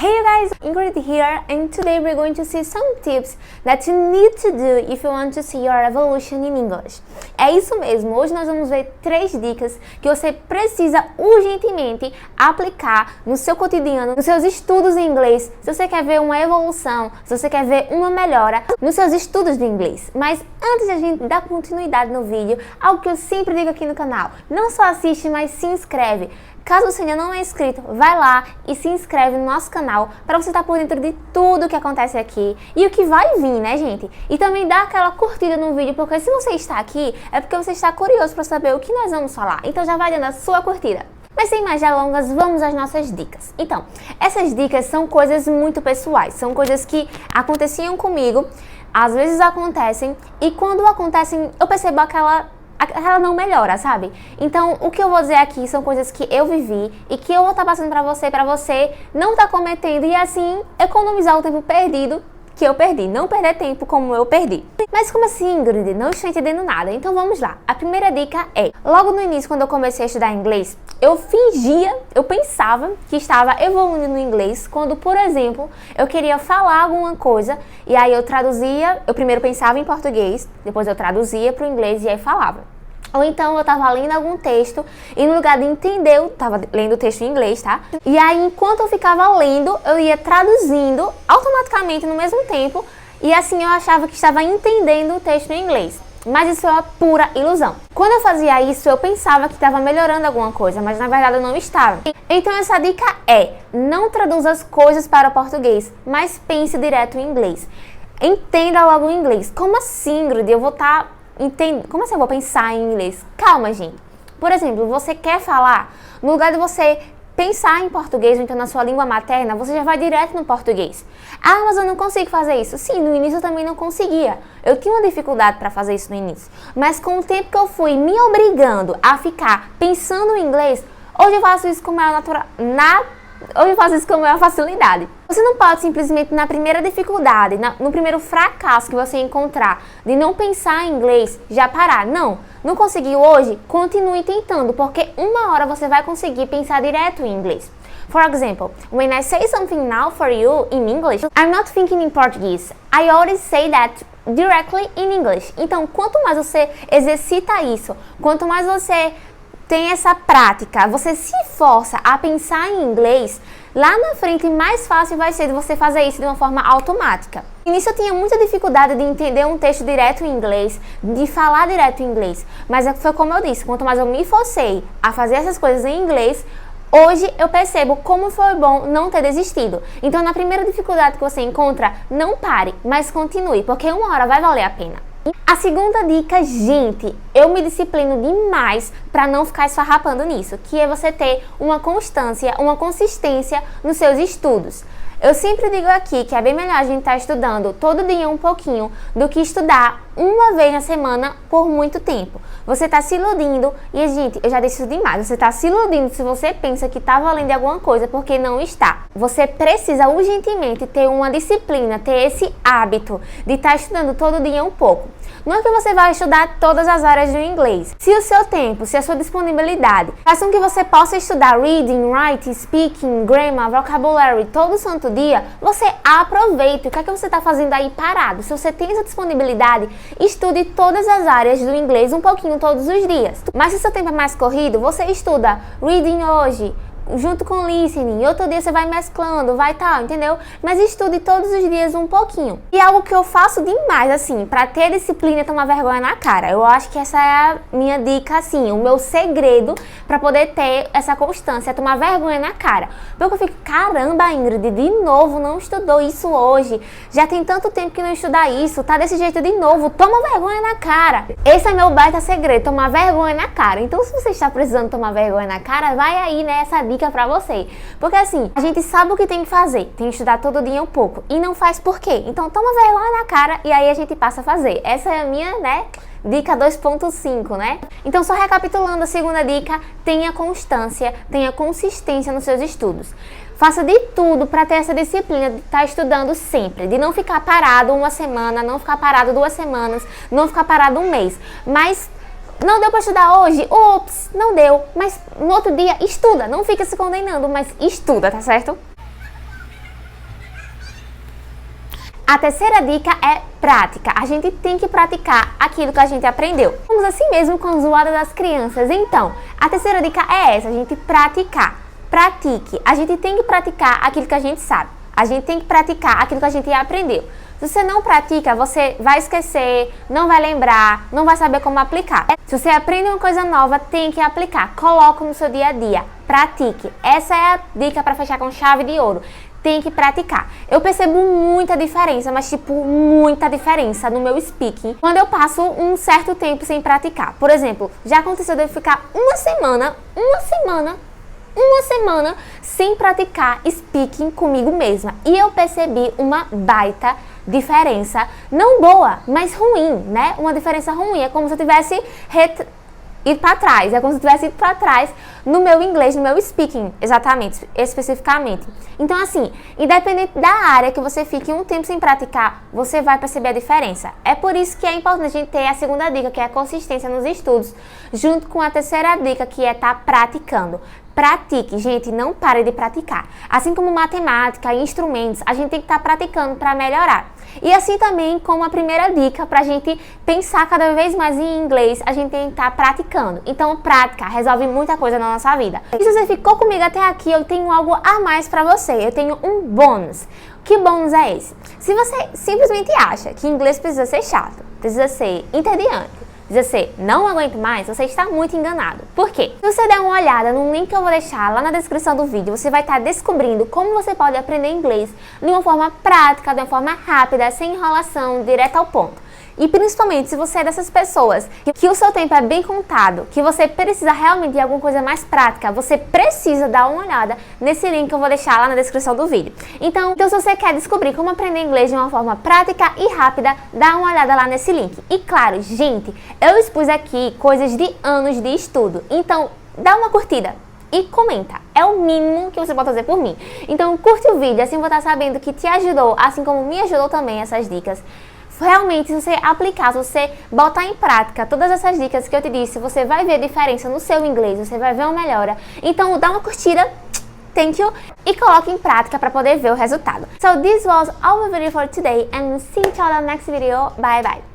Hey you guys, Ingrid here, and today we're going to see some tips that you need to do if you want to see your evolution in English. É isso mesmo, hoje nós vamos ver 3 dicas que você precisa urgentemente aplicar no seu cotidiano, nos seus estudos em inglês, se você quer ver uma evolução, se você quer ver uma melhora nos seus estudos de inglês. Mas antes de a gente dar continuidade no vídeo, algo que eu sempre digo aqui no canal, não só assiste, mas se inscreve. Caso você ainda não é inscrito, vai lá e se inscreve no nosso canal para você estar por dentro de tudo que acontece aqui e o que vai vir, né, gente? E também dá aquela curtida no vídeo, porque se você está aqui, é porque você está curioso para saber o que nós vamos falar. Então já vai dando a sua curtida. Mas sem mais delongas, vamos às nossas dicas. Então, essas dicas são coisas muito pessoais, são coisas que aconteciam comigo, às vezes acontecem, e quando acontecem, eu percebo aquela não melhora, sabe? Então, o que eu vou dizer aqui são coisas que eu vivi e que eu vou estar passando pra você não estar cometendo e assim economizar o tempo perdido que eu perdi, não perder tempo como eu perdi. Mas como assim, Ingrid? Não estou entendendo nada. Então vamos lá. A primeira dica é, logo no início, quando eu comecei a estudar inglês, eu pensava que estava evoluindo no inglês quando, por exemplo, eu queria falar alguma coisa e aí eu traduzia, eu primeiro pensava em português, depois eu traduzia para o inglês e aí falava. Ou então eu estava lendo algum texto e no lugar de entender, eu estava lendo o texto em inglês, tá? E aí enquanto eu ficava lendo, eu ia traduzindo automaticamente no mesmo tempo e assim eu achava que estava entendendo o texto em inglês. Mas isso é uma pura ilusão. Quando eu fazia isso, eu pensava que estava melhorando alguma coisa, mas na verdade eu não estava. Então essa dica é, não traduza as coisas para o português, mas pense direto em inglês. Entenda logo o inglês. Como assim, Ingrid? Eu vou estar... Como assim eu vou pensar em inglês? Calma, gente. Por exemplo, você quer falar, no lugar de você pensar em português, ou então na sua língua materna, você já vai direto no português. Ah, mas eu não consigo fazer isso. Sim, no início eu também não conseguia. Eu tinha uma dificuldade para fazer isso no início. Mas com o tempo que eu fui me obrigando a ficar pensando em inglês, hoje eu faço isso com Hoje eu faço isso com maior facilidade. Você não pode simplesmente na primeira dificuldade, no primeiro fracasso que você encontrar, de não pensar em inglês, já parar. Não conseguiu hoje? Continue tentando, porque uma hora você vai conseguir pensar direto em inglês. For example, when I say something now for you in English, I'm not thinking in Portuguese. I already say that directly in English. Então, quanto mais você exercita isso, quanto mais você tem essa prática, você se força a pensar em inglês, lá na frente mais fácil vai ser de você fazer isso de uma forma automática. No início eu tinha muita dificuldade de entender um texto direto em inglês, de falar direto em inglês, mas foi como eu disse, quanto mais eu me forcei a fazer essas coisas em inglês, hoje eu percebo como foi bom não ter desistido. Então na primeira dificuldade que você encontra, não pare, mas continue, porque uma hora vai valer a pena. A segunda dica, gente, eu me disciplino demais para não ficar esfarrapando nisso, que é você ter uma constância, uma consistência nos seus estudos. Eu sempre digo aqui que é bem melhor a gente estar estudando todo dia um pouquinho do que estudar uma vez na semana por muito tempo. Você está se iludindo, e gente, eu já disse isso demais, você está se iludindo se você pensa que está valendo alguma coisa, porque não está. Você precisa urgentemente ter uma disciplina, ter esse hábito de estar estudando todo dia um pouco. Não é que você vai estudar todas as áreas do inglês. Se o seu tempo, se a sua disponibilidade façam que você possa estudar reading, writing, speaking, grammar, vocabulary todo santo dia, você aproveita. O que é que você está fazendo aí parado? Se você tem essa disponibilidade, estude todas as áreas do inglês um pouquinho todos os dias. Mas se o seu tempo é mais corrido, você estuda reading hoje, junto com listening, e outro dia você vai mesclando, vai tal, entendeu? Mas estude todos os dias um pouquinho. E algo que eu faço demais, assim, pra ter disciplina e tomar vergonha na cara. Eu acho que essa é a minha dica, assim, o meu segredo pra poder ter essa constância, é tomar vergonha na cara. Porque eu fico, caramba, Ingrid, de novo, não estudou isso hoje. Já tem tanto tempo que não estuda isso, tá desse jeito de novo, toma vergonha na cara. Esse é meu baita segredo, tomar vergonha na cara. Então, se você está precisando tomar vergonha na cara, vai aí, né, essa dica pra você. Porque assim, a gente sabe o que tem que fazer, tem que estudar todo dia um pouco e não faz por quê? Então toma vergonha na cara e aí a gente passa a fazer. Essa é a minha, né, dica 2.5, né? Então só recapitulando a segunda dica, tenha constância, tenha consistência nos seus estudos. Faça de tudo para ter essa disciplina de estar estudando sempre, de não ficar parado uma semana, não ficar parado 2 semanas, não ficar parado um mês, mas não deu para estudar hoje? Ops, não deu. Mas no outro dia, estuda. Não fica se condenando, mas estuda, tá certo? A terceira dica é prática. A gente tem que praticar aquilo que a gente aprendeu. Vamos assim mesmo com a zoada das crianças. Então, a terceira dica é essa, a gente praticar. Pratique. A gente tem que praticar aquilo que a gente sabe. A gente tem que praticar aquilo que a gente aprendeu. Se você não pratica, você vai esquecer, não vai lembrar, não vai saber como aplicar. Se você aprende uma coisa nova, tem que aplicar. Coloque no seu dia a dia. Pratique. Essa é a dica para fechar com chave de ouro. Tem que praticar. Eu percebo muita diferença, mas tipo, muita diferença no meu speaking quando eu passo um certo tempo sem praticar. Por exemplo, já aconteceu de eu ficar uma semana sem praticar speaking comigo mesma. E eu percebi uma baita diferença, não boa, mas ruim, né? Uma diferença ruim, é como se eu tivesse ido para trás, é como se eu tivesse ido para trás no meu inglês, no meu speaking, exatamente, especificamente. Então, assim, independente da área que você fique um tempo sem praticar, você vai perceber a diferença. É por isso que é importante a gente ter a segunda dica, que é a consistência nos estudos, junto com a terceira dica, que é estar praticando. Pratique, gente, não pare de praticar. Assim como matemática e instrumentos, a gente tem que estar praticando para melhorar. E assim também como a primeira dica, para a gente pensar cada vez mais em inglês, a gente tem que estar praticando. Então, prática resolve muita coisa na nossa vida. E se você ficou comigo até aqui, eu tenho algo a mais para você. Eu tenho um bônus. Que bônus é esse? Se você simplesmente acha que inglês precisa ser chato, precisa ser entediante, dizer assim, não aguento mais, você está muito enganado. Por quê? Se você der uma olhada no link que eu vou deixar lá na descrição do vídeo, você vai estar descobrindo como você pode aprender inglês de uma forma prática, de uma forma rápida, sem enrolação, direto ao ponto. E principalmente se você é dessas pessoas que o seu tempo é bem contado, que você precisa realmente de alguma coisa mais prática, você precisa dar uma olhada nesse link que eu vou deixar lá na descrição do vídeo. Então se você quer descobrir como aprender inglês de uma forma prática e rápida, dá uma olhada lá nesse link. E claro, gente, eu expus aqui coisas de anos de estudo, então dá uma curtida e comenta. É o mínimo que você pode fazer por mim. Então curte o vídeo, assim eu vou estar sabendo que te ajudou, assim como me ajudou também essas dicas. Realmente, se você aplicar, se você botar em prática todas essas dicas que eu te disse, você vai ver diferença no seu inglês, você vai ver uma melhora. Então, dá uma curtida, thank you, e coloque em prática para poder ver o resultado. So, this was all the video for today, and see you all in the next video. Bye, bye.